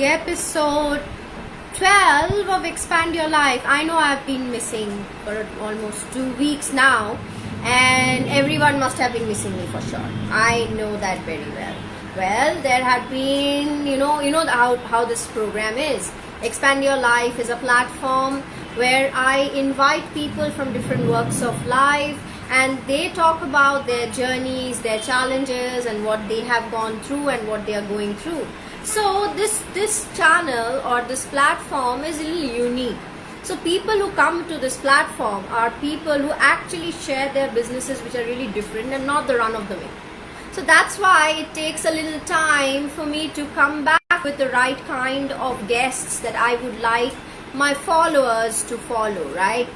the episode 12 of Expand Your Life. I know I've been missing for almost 2 weeks now, and everyone must have been missing me for sure. I know that very well. Well, there had been, you know how this program is. Expand Your Life is a platform where I invite people from different walks of life, and they talk about their journeys, their challenges, and what they have gone through and what they are going through. So this channel or this platform is a little unique. So people who come to this platform are people who actually share their businesses which are really different and not the run of the mill. So that's why it takes a little time for me to come back with the right kind of guests that I would like my followers to follow, right?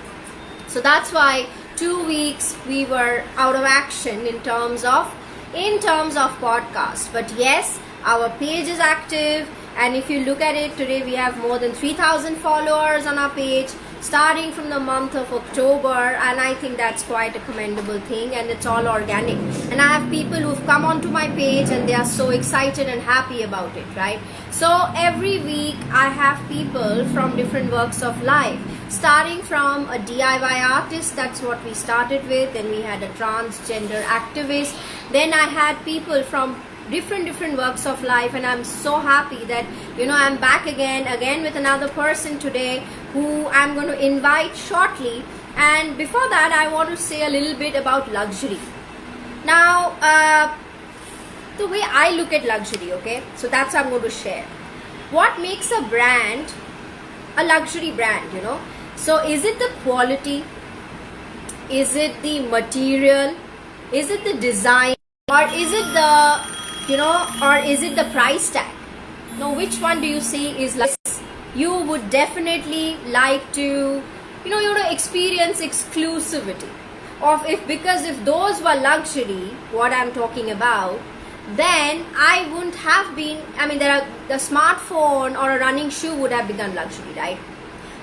So that's why 2 weeks we were out of action in terms of podcast. But yes, our page is active, and if you look at it today, we have more than 3,000 followers on our page starting from the month of October, and I think that's quite a commendable thing, and it's all organic. And I have people who've come onto my page and they are so excited and happy about it, right? So every week I have people from different walks of life, starting from a DIY artist, that's what we started with, then we had a transgender activist, then I had people from different walks of life, and I'm so happy that I'm back again with another person today who I'm going to invite shortly. And before that, I want to say a little bit about luxury. Now, the way I look at luxury, okay, so that's what I'm going to share. What makes a brand a luxury brand? So is it the quality, is it the material, is it the design, or is it the or is it the price tag? Now, which one do you say is like you would definitely like to, experience exclusivity of because if those were luxury, what I'm talking about, then I wouldn't have been, the smartphone or a running shoe would have become luxury, right?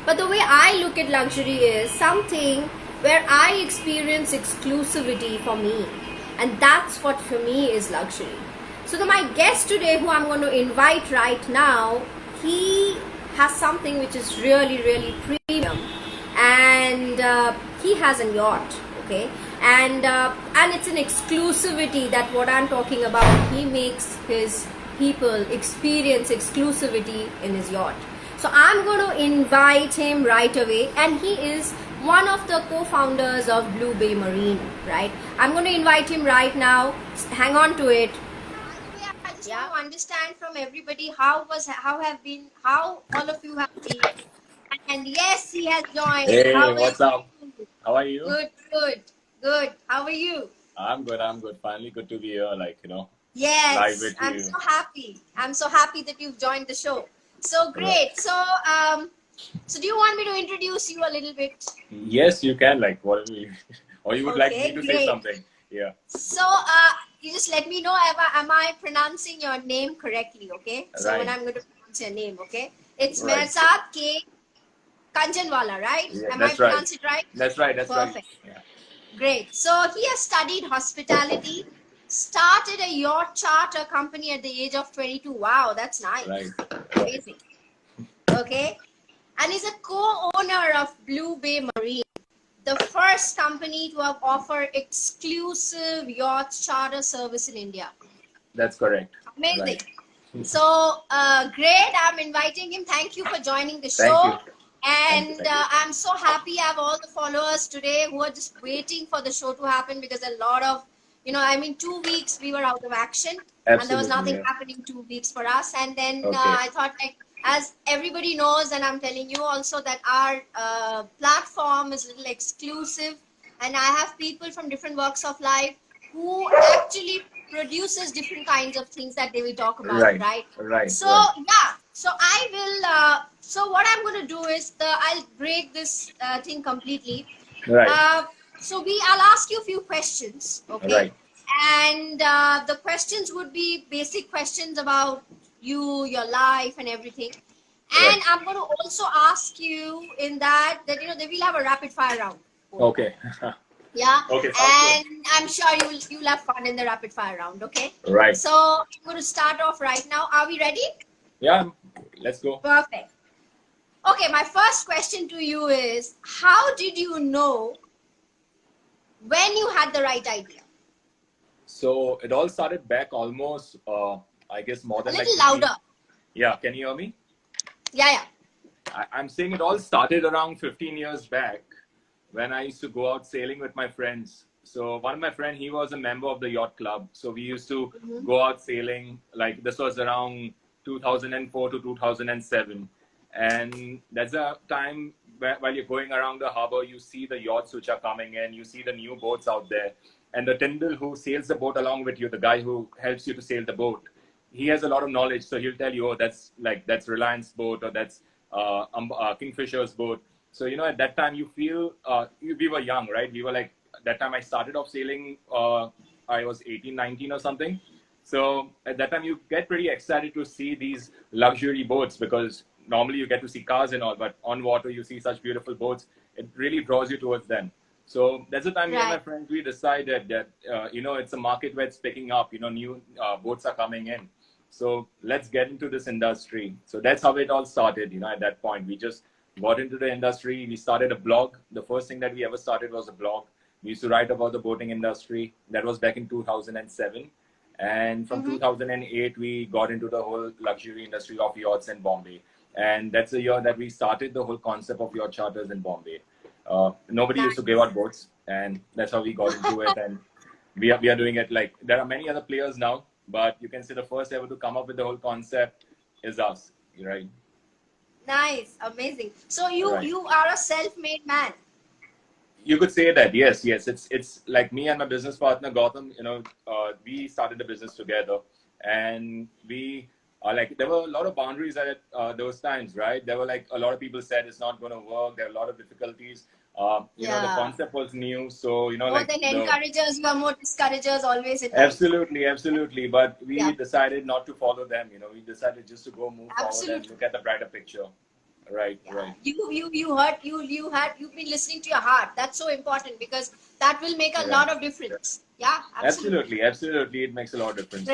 But the way I look at luxury is something where I experience exclusivity for me, and that's what for me is luxury. So my guest today, who I'm going to invite right now, he has something which is really premium, and he has a yacht, okay, and it's an exclusivity that what I'm talking about. He makes his people experience exclusivity in his yacht. So I'm going to invite him right away, and he is one of the co-founders of Blue Bay Marine, right? I'm going to invite him right now. Hang on to it. I just want to understand from everybody how all of you have been. And yes, he has joined. Hey, what's up? How are you? Good. How are you? I'm good. Finally good to be here, Yes, live with I'm you. so happy. I'm so happy that you've joined the show. So great. Right. So do you want me to introduce you a little bit? Yes, you can, whatever you, or you would like me to say something. Yeah. So, you just let me know am I pronouncing your name correctly, okay? So when I'm going to pronounce your name, okay? It's Meherzad K Kajanwalla, right? Yeah, Am I pronouncing it right? That's right. Perfect. Yeah. Great. So he has studied hospitality, started a yacht charter company at the age of 22. Wow, that's nice. Right. Amazing. Okay. And he's a co-owner of Blue Bay Marine, the first company to have offered exclusive yacht charter service in India. That's correct. Amazing. Right. So, great. I'm inviting him. Thank you for joining the show. Thank you. And I'm so happy I have all the followers today who are just waiting for the show to happen, because a lot of, 2 weeks we were out of action. Absolutely, and there was nothing happening 2 weeks for us. And then I thought, as everybody knows, and I'm telling you also, that our platform is a little exclusive, and I have people from different walks of life who actually produces different kinds of things that they will talk about, right? So yeah, so I will so what I'm going to do is I'll break this thing completely. Right. So I'll ask you a few questions, okay? Right. And the questions would be basic questions about you, your life, and everything. And I'm going to also ask you in that they will have a rapid fire round. Okay. Yeah. Okay. And I'm sure you'll have fun in the rapid fire round. Okay. Right. So I'm going to start off right now. Are we ready? Yeah. let's go. Perfect. Okay, my first question to you is, how did you know when you had the right idea? So it all started back almost, I guess, more than A like little 15. louder. Yeah, can you hear me? Yeah. I'm saying it all started around 15 years back when I used to go out sailing with my friends. So one of my friends, he was a member of the yacht club. So we used to go out sailing. Like this was around 2004 to 2007. And that's a time while you're going around the harbor, you see the yachts which are coming in, you see the new boats out there. And the Tyndall who sails the boat along with you, the guy who helps you to sail the boat, he has a lot of knowledge. So he'll tell you, oh, that's Reliance boat, or that's Kingfisher's boat. So, at that time you feel, we were young, right? We were like, that time I started off sailing, I was 18, 19 or something. So at that time you get pretty excited to see these luxury boats, because normally you get to see cars and all, but on water you see such beautiful boats. It really draws you towards them. So that's the time me and my friends, we decided that, it's a market where it's picking up, new boats are coming in. So let's get into this industry. So that's how it all started. At that point, we just got into the industry. We started a blog. The first thing that we ever started was a blog. We used to write about the boating industry. That was back in 2007. And from 2008, we got into the whole luxury industry of yachts in Bombay. And that's the year that we started the whole concept of yacht charters in Bombay. Nobody used to give out boats, and that's how we got into it. And we are doing it. Like, there are many other players now, but you can say the first ever to come up with the whole concept is us, right? Nice, amazing. So you are a self-made man. You could say that, yes. It's like me and my business partner Gautam. We started the business together, and we like, there were a lot of boundaries at those times, right? There were like a lot of people said it's not going to work. There are a lot of difficulties. The concept was new, so more than encouragers, you are more discouragers always in life. Absolutely. But we decided not to follow them. We decided just to move forward and look at the brighter picture. Right. You've been listening to your heart. That's so important, because that will make a lot of difference. Yeah, absolutely. It makes a lot of difference.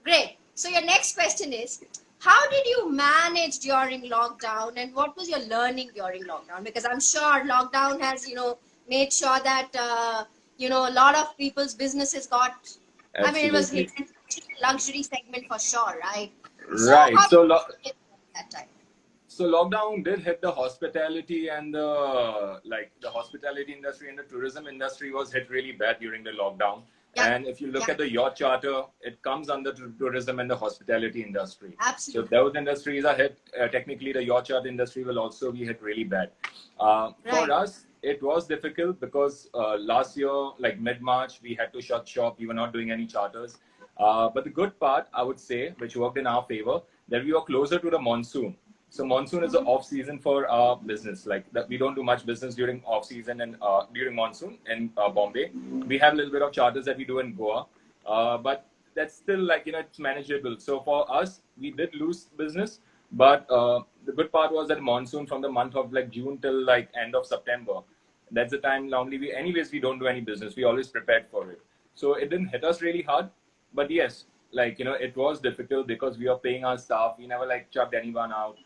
Great. So your next question is, how did you manage during lockdown, and what was your learning during lockdown? Because I'm sure lockdown has, made sure that, a lot of people's businesses got, Absolutely. it was hit in luxury segment for sure, right? Right. That time? So lockdown did hit the hospitality, and the hospitality industry and the tourism industry was hit really bad during the lockdown. And if you look at the yacht charter, it comes under tourism and the hospitality industry. Absolutely. So those industries are hit. Technically, the yacht charter industry will also be hit really bad. For us, it was difficult because last year, like mid-March, we had to shut shop. We were not doing any charters. But the good part, I would say, which worked in our favor, that we were closer to the monsoon. So monsoon is the off season for our business. Like that, we don't do much business during off season and during monsoon in Bombay. We have a little bit of charters that we do in Goa, but that's still like it's manageable. So for us, we did lose business, but the good part was that monsoon from the month of like June till like end of September. That's the time normally we don't do any business. We always prepared for it. So it didn't hit us really hard, but yes. It was difficult because we were paying our staff. We never chucked anyone out.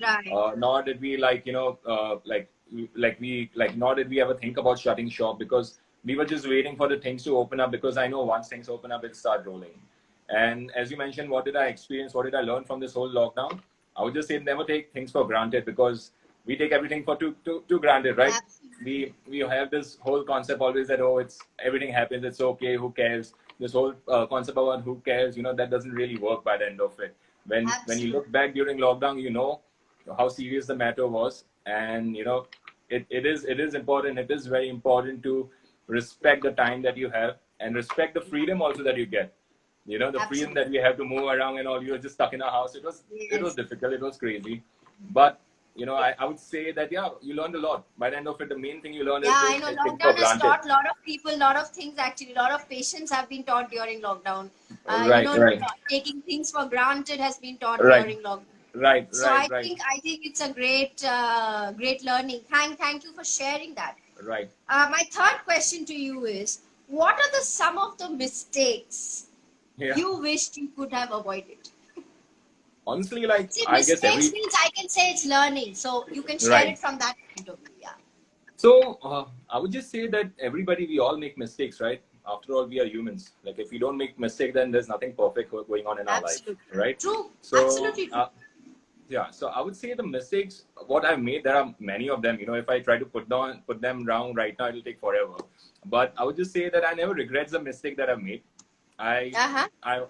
Nor did we nor did we ever think about shutting shop, because we were just waiting for the things to open up, because I know once things open up, it'll start rolling. And as you mentioned, what did I experience? What did I learn from this whole lockdown? I would just say never take things for granted, because we take everything for too granted, right? We have this whole concept always that, it's everything happens, it's okay, who cares? This whole concept about who cares, that doesn't really work by the end of it. When you look back during lockdown, you know how serious the matter was, and it is important. It is very important to respect the time that you have, and respect the freedom also that you get. The freedom that we have to move around and all. You were just stuck in a house. It was difficult. It was crazy, but I would say that, you learned a lot. By the end of it, the main thing you learn is I know lockdown has taught a lot of people, a lot of things actually. A lot of patience have been taught during lockdown. Taking things for granted has been taught during lockdown. I think it's a great learning. Thank you for sharing that. Right. My third question to you is, what are some of the mistakes you wished you could have avoided? Honestly, like See, I guess mistakes every means I can say it's learning. So you can share right. it from that point of view. Yeah. So I would just say that everybody, we all make mistakes, right? After all, we are humans. Like if we don't make mistake, then there's nothing perfect going on in our life, Absolutely. right? True. So Absolutely true. yeah, so I would say the mistakes what I've made, there are many of them. You know, if I try to put them down right now, it'll take forever. But I would just say that I never regret the mistake that I've made. I Uh-huh. I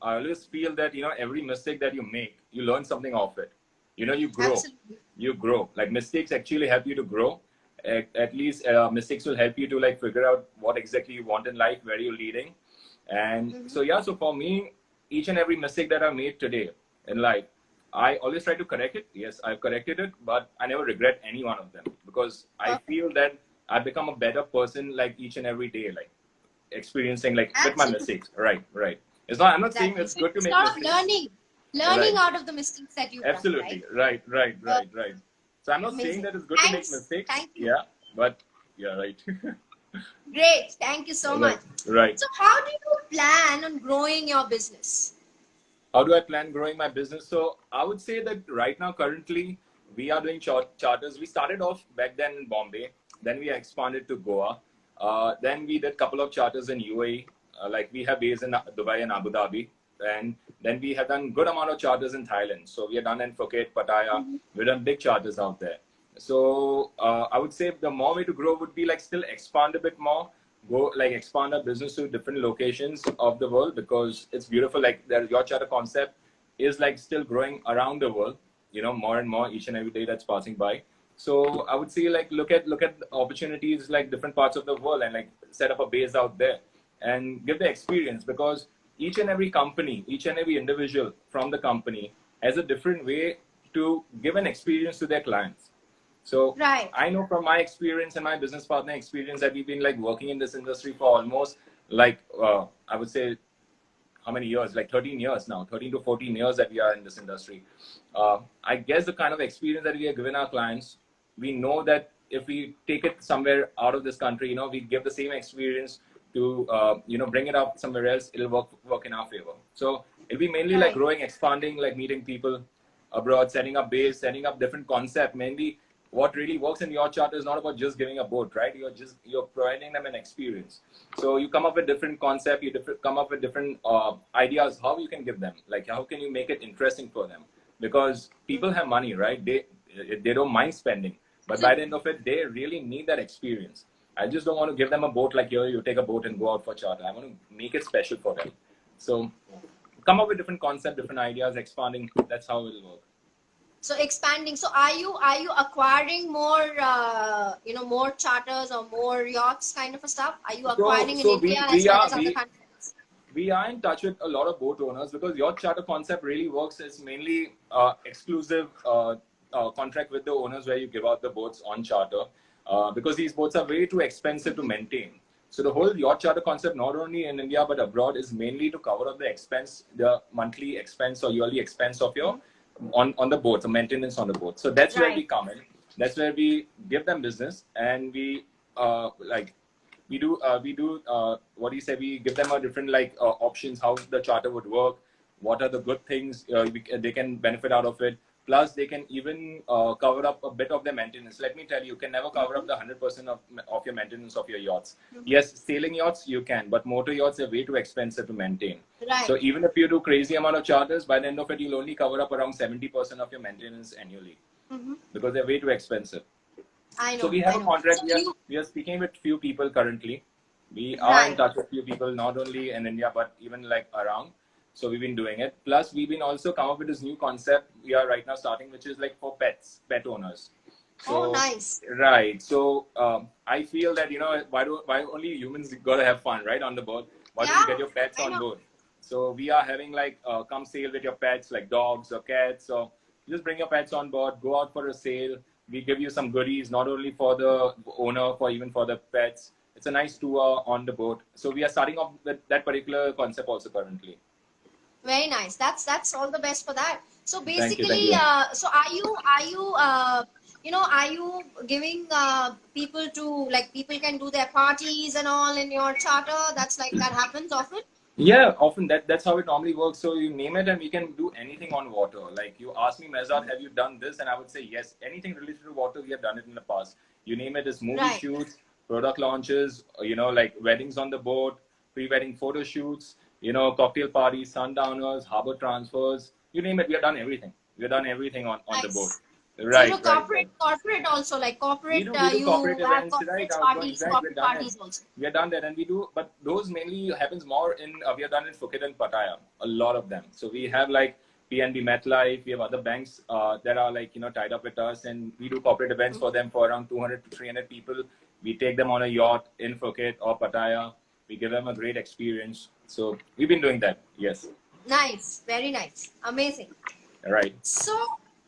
I always feel that, you know, every mistake that you make, you learn something of it. You know, you grow. Absolutely. You grow. Like mistakes actually help you to grow. At least mistakes will help you to like figure out what exactly you want in life, where you're leading. And Mm-hmm. so yeah, so for me, each and every mistake that I made today in life, I always try to correct it. Yes, I've corrected it, but I never regret any one of them because I Perfect. feel that I become a better person like each and every day, like experiencing like with my Absolutely. mistakes. Right, right. It's not. I'm not saying Exactly. it's So good to it's make sort of mistakes. learning Right. out of the mistakes that you've done, right? Absolutely. Right, right, Uh, right, right. So I'm not saying Amazing. that it's good to make Thanks. mistakes. Thank you. Yeah, but yeah, right. Great. Thank you so Right, much. right. So how do you plan on growing your business? How do I plan growing my business? So I would say that right now, currently, we are doing charters. We started off back then in Bombay. Then we expanded to Goa. Then we did a couple of charters in UAE. Like we have base in Dubai and Abu Dhabi. And then we have done good amount of charters in Thailand. So we have done in Phuket, Pattaya. We've done big charters out there. So I would say the more way to grow would be like still expand a bit more, go like expand our business to different locations of the world because it's beautiful. Like your charter concept is like still growing around the world, you know, more and more each and every day that's passing by. So I would say like look at opportunities like different parts of the world and like set up a base out there and give the experience because each and every company, each and every individual from the company has a different way to give an experience to their clients. So Right. I know from my experience and my business partner experience that we've been like working in this industry for almost like I would say how many years? Like 13 years now, 13 to 14 years that we are in this industry. I guess the kind of experience that we have given our clients, we know that if we take it somewhere out of this country, you know, we give the same experience to you know bring it up somewhere else. It'll work in our favor. So it'll be mainly like Right. growing, expanding, like meeting people abroad, setting up base, setting up different concept. Mainly, what really works in your charter is not about just giving a boat, right? You're providing them an experience. So you come up with different concept, come up with different ideas how you can give them, like how can you make it interesting for them? Because people have money, right? They don't mind spending, but by the end of it, they really need that experience. I just don't want to give them a boat like you take a boat and go out for charter. I want to make it special for them. So come up with different concept, different ideas, expanding. That's how it'll work. So expanding. So are you acquiring more more charters or more yachts kind of a stuff? Are you So acquiring in so India we as we well are as other countries? we are in touch with a lot of boat owners because your charter concept really works. It's mainly exclusive contract with the owners where you give out the boats on charter because these boats are way too expensive to maintain. So the whole yacht charter concept, not only in India but abroad, is mainly to cover up the expense, the monthly expense or yearly expense of your on the boat, the maintenance on the boat. So that's where we Right. come in. That's where we give them business and like we do what do you say, we give them a different like options how the charter would work, what are the good things they can benefit out of it, plus they can even cover up a bit of their maintenance. Let me tell you, you can never cover up the 100% of your maintenance of your yachts. Yes, sailing yachts you can, but motor yachts are way too expensive to maintain. Right. So even if you do crazy amount of charters, by the end of it you'll only cover up around 70% of your maintenance annually because they're way too expensive. I So know. we have I a know. contract. So you We are speaking with few people currently. We are in right. touch with few people, not only in India but even like around. So we've been doing it. Plus, we've been also come up with this new concept. We are right now starting, which is like for pets, pet owners. Oh, So nice. right. So I feel that, you know, why only humans gotta have fun, right, on the boat? Why don't you Yeah, get your pets I on know. board? So we are having like come sail with your pets, like dogs or cats. So just bring your pets on board, go out for a sail. We give you some goodies, not only for the owner, for even for the pets. It's a nice tour on the boat. So we are starting off with that particular concept also currently. Very nice. That's all the best for that. So Thank you, thank basically, you. so are you giving people to like people can do their parties and all in your charter? That's like that happens often. Yeah, often that's how it normally works. So you name it and we can do anything on water. Like you ask me, Meherzad, have you done this? And I would say yes. Anything related to water, we have done it in the past. You name it, as movie Right. shoots, product launches, like weddings on the boat, pre-wedding photo shoots, cocktail parties, sundowners, harbor transfers. You name it, we have done everything. We have done everything on the boat. Nice. So you do Right, right, right. corporate also, like We corporate, do corporate you have events, right? corporate I was going, parties, right, we've corporate done it. parties also. We have done that, and we do, but those mainly happens more in, we have done in Phuket and Pattaya, a lot of them. So we have like PNB MetLife, we have other banks that are like, tied up with us, and we do corporate events for them for around 200 to 300 people. We take them on a yacht in Phuket or Pattaya. We give them a great experience. So we've been doing that, yes. Nice, very nice, amazing. Right. So,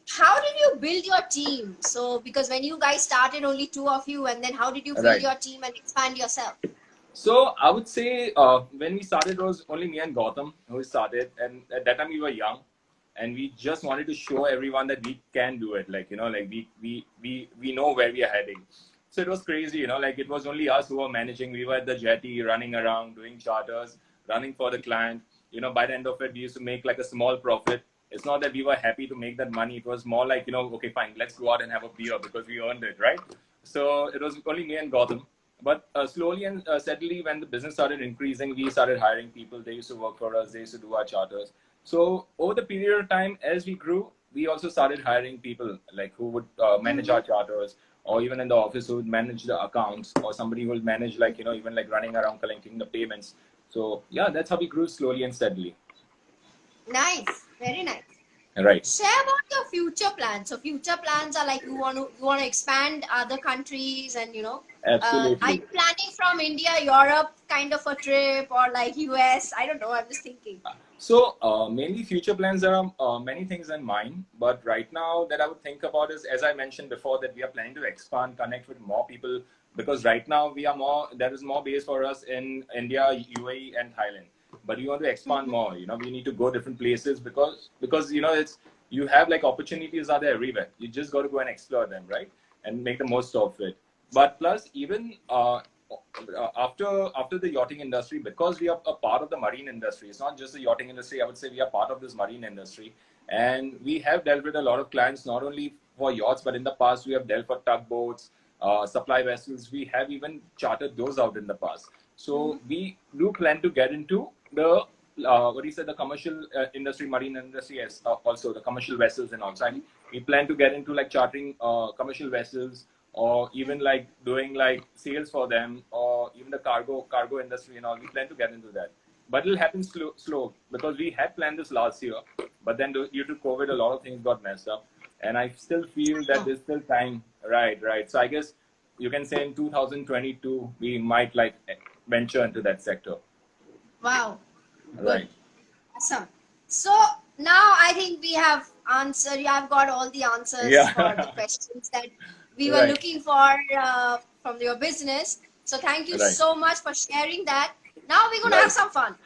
how did you build your team? So, because when you guys started, only two of you, and then how did you build Right. your team and expand yourself? So I would say when we started, it was only me and Gautam who started, and at that time we were young, and we just wanted to show everyone that we can do it. Like like we know where we are heading. So it was crazy, like it was only us who were managing. We were at the jetty, running around, doing charters, running for the client. By the end of it, we used to make like a small profit. It's not that we were happy to make that money. It was more like, okay, fine, let's go out and have a beer because we earned it, right? So it was only me and Gautam. But slowly and steadily, when the business started increasing, we started hiring people. They used to work for us. They used to do our charters. So over the period of time, as we grew, we also started hiring people like who would manage our charters, or even in the office who would manage the accounts, or somebody who would manage like even like running around collecting the payments. So yeah, that's how we grew slowly and steadily. Nice, very nice. Right. Share about your future plans. So future plans are like you want to expand other countries, and are Absolutely. you planning from India, Europe kind of a trip, or like US? I don't know. I'm just thinking. So mainly future plans, there are many things in mind, but right now that I would think about is, as I mentioned before, that we are planning to expand, connect with more people, because right now there is more base for us in India, UAE and Thailand. But we want to expand more, we need to go different places because you have like opportunities are there everywhere. You just got to go and explore them, right? And make the most of it. But plus even after the yachting industry, because we are a part of the marine industry, it's not just the yachting industry. I would say we are part of this marine industry, and we have dealt with a lot of clients, not only for yachts, but in the past we have dealt for tugboats, supply vessels. We have even chartered those out in the past. So we do plan to get into the what do you say, the commercial industry, marine industry, as also the commercial vessels and all. So we plan to get into like chartering commercial vessels, or even like doing like sales for them, or even the cargo industry and all. We plan to get into that, but it'll happen slow because we had planned this last year, but then due to COVID, a lot of things got messed up, and I still feel that there's still time. Right. So I guess you can say in 2022 we might like venture into that sector. Wow. Good. Right. Awesome. So now I think we have answered. You have got all the answers Yeah. for the questions that we were Right. looking for from your business. So thank you Right. so much for sharing that. Now we're gonna have some fun.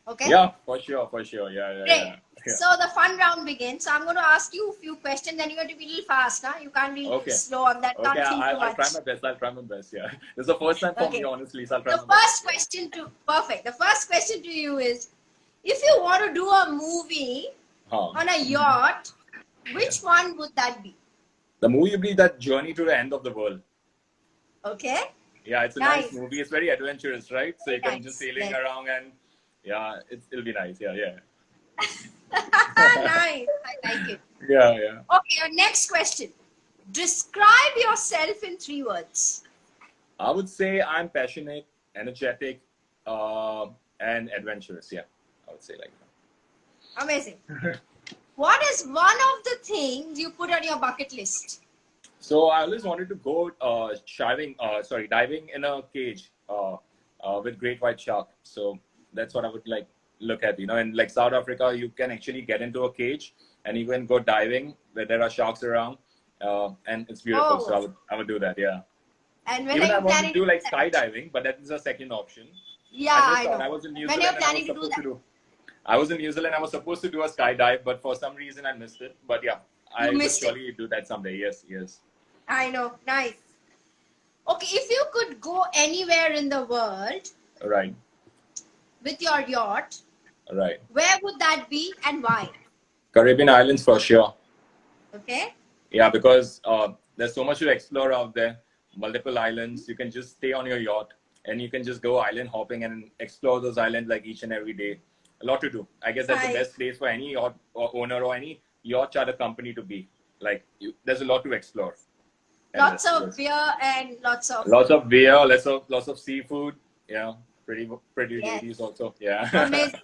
Okay. Yeah, for sure. Yeah. Great. So the fun round begins. So I'm going to ask you a few questions, and you have to be a little fast, huh? You can't be Okay. slow on that. Okay, Can't think too I'll much. try my best. Yeah, this is the first time for me, Okay. honestly. So I'll try The my best. first question perfect. The first question to you is, if you want to do a movie on a yacht, which one would that be? The movie will be that Journey to the End of the World. Okay. Yeah, it's a nice movie. It's very adventurous, right? So you can just sailing around, and yeah, it'll be nice. Yeah. Nice. I like it. Yeah. Okay, your next question. Describe yourself in 3 words. I would say I'm passionate, energetic, and adventurous. Yeah, I would say like that. Amazing. What is one of the things you put on your bucket list? So I always wanted to go diving in a cage with great white shark. So that's what I would like look at. In like South Africa, you can actually get into a cage and you can go diving where there are sharks around, and it's beautiful. Oh. So I would do that. Yeah. And when Even are I you want planning to do like skydiving, but that is a second option. Yeah, I know. I was in New When Zealand you're and planning to do that? I was in New Zealand. I was supposed to do a skydive, but for some reason I missed it. But yeah, I will surely do that someday. Yes. I know. Nice. Okay, if you could go anywhere in the world, Right. with your yacht, Right. where would that be and why? Caribbean islands for sure. Okay. Yeah, because there's so much to explore out there. Multiple islands. You can just stay on your yacht and you can just go island hopping and explore those islands like each and every day. A lot to do. I guess that's the Nice. best place for any yacht or owner or any yacht charter company to be. Like, there's a lot to explore. And Lots of beer and lots of beer, lots of seafood. Yeah, pretty yes. ladies also. Yeah. Amazing.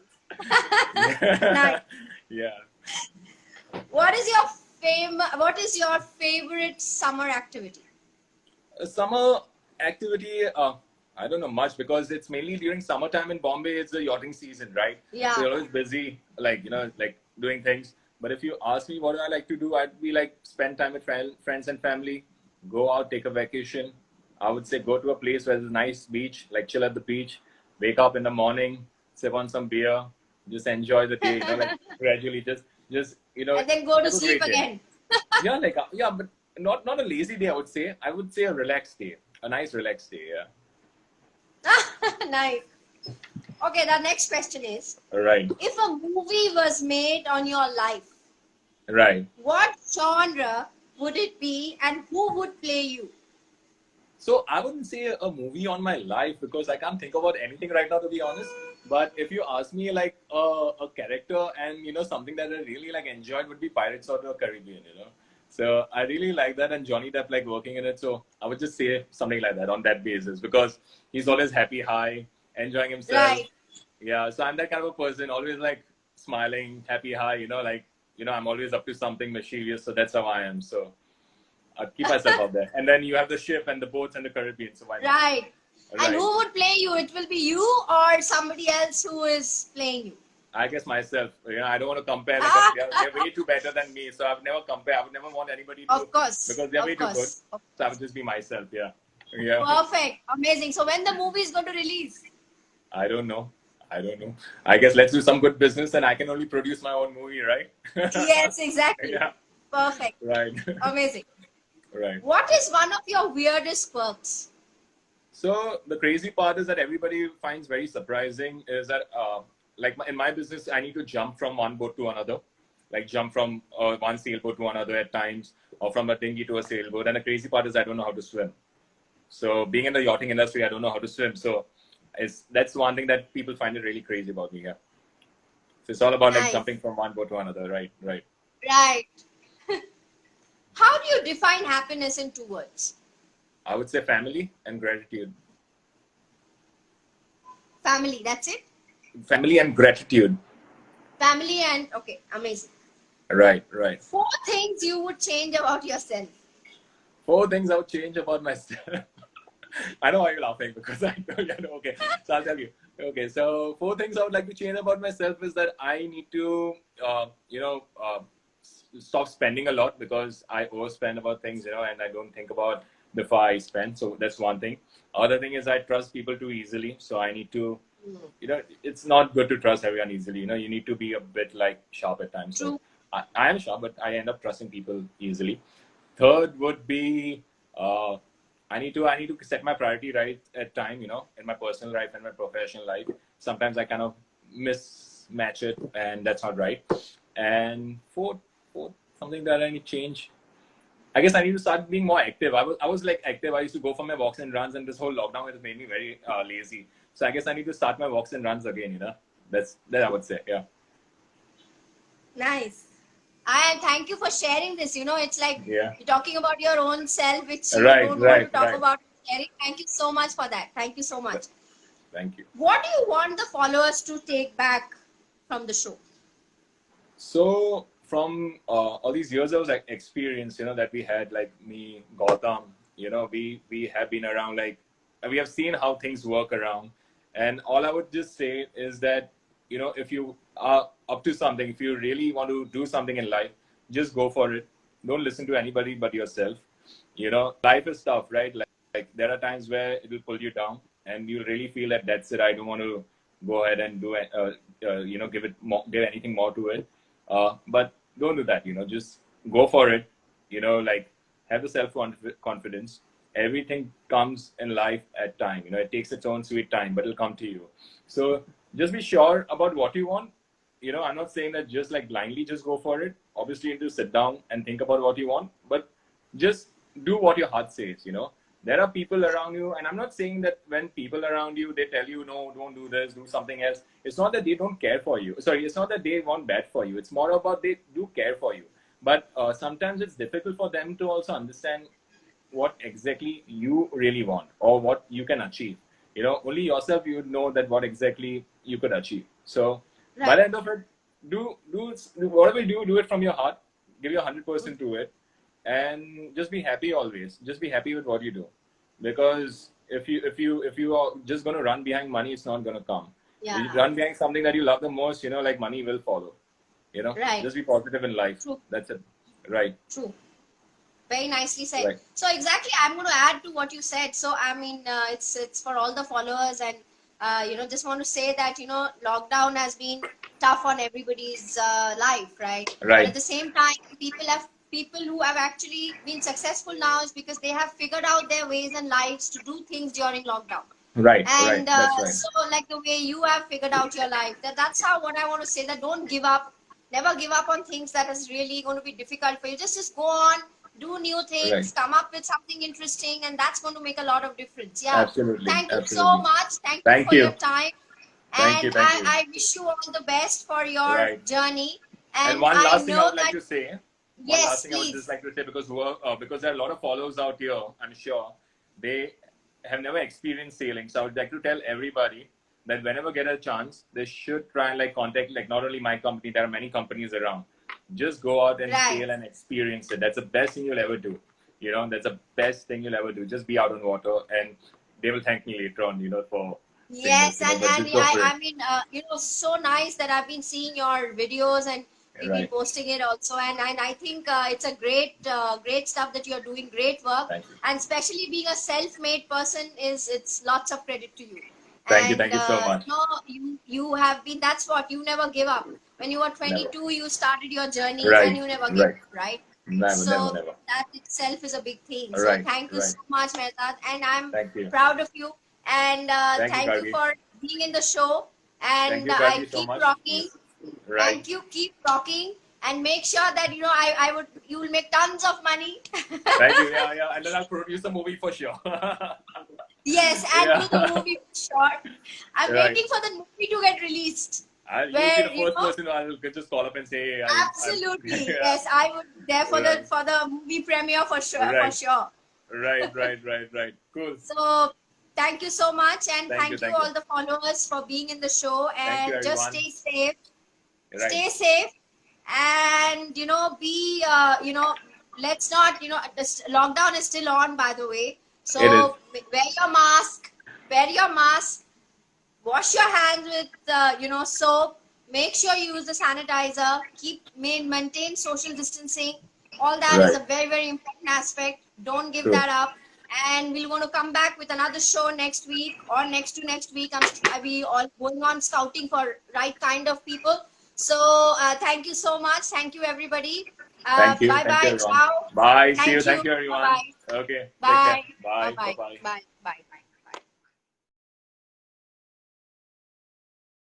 Nice. Yeah. What is your favorite summer activity? A summer activity, I don't know much because it's mainly during summertime in Bombay. It's the yachting season, right? Yeah. So you're always busy, like, like doing things. But if you ask me what do I like to do, I'd be like spend time with friends and family, go out, take a vacation. I would say go to a place where there's a nice beach, like chill at the beach, wake up in the morning, sip on some beer, just enjoy the day, like gradually just, And then go to sleep again. Yeah, like, yeah, but not a lazy day, I would say. I would say a relaxed day, a nice relaxed day, yeah. Nice. Okay, the next question is, Right. if a movie was made on your life, Right. what genre would it be and who would play you? So I wouldn't say a movie on my life because I can't think about anything right now, to be honest. But if you ask me like a character and something that I really like enjoyed would be Pirates of the Caribbean. So I really like that, and Johnny Depp like working in it. So I would just say something like that on that basis because he's always happy, high, enjoying himself. Right. Yeah. So I'm that kind of a person, always like smiling, happy, high. I'm always up to something mischievous. So that's how I am. So I'll keep myself out there. And then you have the ship and the boats and the Caribbean. So why not? Right. Right. And who would play you? It will be you or somebody else who is playing you? I guess myself. I don't want to compare because they're way too better than me. So I've never compared. I would never want anybody to. Of course. Because they're way too good. So I would just be myself. Yeah. Yeah. Perfect. Amazing. So when the movie is going to release? I don't know. I guess let's do some good business and I can only produce my own movie, right? Yes, exactly. Yeah. Perfect. Right. Amazing. Right. What is one of your weirdest quirks? So the crazy part is that everybody finds very surprising is that in my business, I need to jump from one boat to another, like jump from one sailboat to another at times, or from a dinghy to a sailboat. And the crazy part is I don't know how to swim. So being in the yachting industry, I don't know how to swim. So that's one thing that people find it really crazy about me. Yeah. So it's all about like jumping from one boat to another. Right. Right. Right. How do you define happiness in 2 words? I would say family and gratitude. Family, that's it? Family and gratitude. Family and, okay, amazing. Right, right. 4 things you would change about yourself. 4 things I would change about myself. I know why you're laughing because I know. Okay, so I'll tell you. Okay, so 4 things I would like to change about myself is that I need to, stop spending a lot because I overspend about things, and I don't think about before I spend. So that's one thing. Other thing is I trust people too easily. So I need to, it's not good to trust everyone easily. You need to be a bit like sharp at times. True. So I am sharp, but I end up trusting people easily. Third would be, I need to set my priority right at time, in my personal life and my professional life. Sometimes I kind of mismatch it and that's not right. And fourth, something that I need to change. I guess I need to start being more active. I was like active. I used to go for my walks and runs, and this whole lockdown has made me very lazy. So I guess I need to start my walks and runs again. That I would say. Yeah. Nice. And thank you for sharing this. It's like you're talking about your own self, which you right, don't right, want to talk right. about. Sharing. Thank you so much for that. Thank you so much. Thank you. What do you want the followers to take back from the show? So from all these years of like experience, that we had, like me, Gautam, we have been around, like we have seen how things work around. And all I would just say is that, if you are up to something, if you really want to do something in life, just go for it. Don't listen to anybody but yourself. Life is tough, right? Like there are times where it will pull you down and you really feel that that's it. I don't want to go ahead and do it, give anything more to it. But don't do that, just go for it, like have the self-confidence, everything comes in life at time. You know, it takes its own sweet time, but it'll come to you. So just be sure about what you want. You know, I'm not saying that just like blindly just go for it. Obviously, you need to sit down and think about what you want, but just do what your heart says. You know, there are people around you, and I'm not saying that when people around you they tell you no, don't do this, do something else. It's not that they don't care for you. Sorry, it's not that they want bad for you. It's more about they do care for you. But sometimes it's difficult for them to also understand what exactly you really want or what you can achieve. You know, only yourself you would know that what exactly you could achieve. So by the end of it, do whatever you do it from your heart. Give your 100% to it, and just be happy always. Just be happy with what you do, because if you are just going to run behind money, it's not going to come. Yeah. You run behind something that you love the most, you know, like money will follow. You know, Right. just be positive in life. True. That's it. Right. True. Very nicely said. Right. So exactly, I'm going to add to what you said. So I mean, it's for all the followers, and you know, just want to say that, you know, lockdown has been tough on everybody's life, right? Right. But at the same time, people who have actually been successful now is because they have figured out their ways and lives to do things during lockdown. Right. And That's right. so like the way you have figured out your life, that's how what I want to say, that don't give up, never give up on things that is really going to be difficult for you. Just go on, do new things, Right. come up with something interesting, and that's going to make a lot of difference. Yeah. Absolutely. Thank you so Absolutely. much. Thank you Thank for you. your time. Thank you. And Thank you. I wish you all the best for your Right. journey. And one I last thing I know would like that, to say. One yes, last thing I would please. just like to say, because there are a lot of followers out here, I'm sure they have never experienced sailing. So I would like to tell everybody that whenever get a chance, they should try and like contact like not only my company, there are many companies around. Just go out and Right. sail and experience it. That's the best thing you'll ever do. You know, that's the best thing you'll ever do. Just be out on water, and they will thank me later on, you know, for saying Yes, this, you know, and but just go for it. I mean, you know, so nice that I've been seeing your videos, and you've been Right. posting it also, and I think it's a great stuff that you're doing, great work, Thank you. and especially being a self-made person it's lots of credit to you. Thank you. And Thank you so much. no, you have been, that's what, you never give up. When you were 22, you started your journey, and Right. you never gave Right. up, right? Never, So never. that itself is a big thing. So Right. thank you Right. so much, Meherzad, and I'm Thank you. proud of you. And Thank you, thank you Gargi. for being in the show. Thank And you, I Gargi, so keep much. rocking. Right. Thank you. Keep rocking, and make sure that, you know, you will make tons of money. Thank you. Yeah. And then I'll produce a movie for sure. Yes, and Yeah. do the movie for sure. I'm Right. waiting for the movie to get released. You'll be Where, the you first know, person I'll just call up and say, hey, absolutely. Yeah. Yes, I would be there for Right. the movie premiere for sure. For Right. sure. Right. Cool. So thank you so much, and Thank you, thank you thank you. all the followers for being in the show. Thank you, And just everyone. stay safe. Right. Stay safe, and you know, be you know, let's not, you know, this lockdown is still on, by the way. So wear your mask, wash your hands with you know, soap, make sure you use the sanitizer, maintain social distancing. All that is Right. a very important aspect. Don't give True. that up. And we're going to come back with another show next week, or next to next week. We all going on scouting for right kind of people. So thank you so much. Thank you, everybody. Thank you. Bye Thank you, bye. everyone. Ciao. Bye. See you. Thank you. Thank you, everyone. Bye-bye. Okay. Take Bye. care. Bye. Bye-bye. Bye. Bye.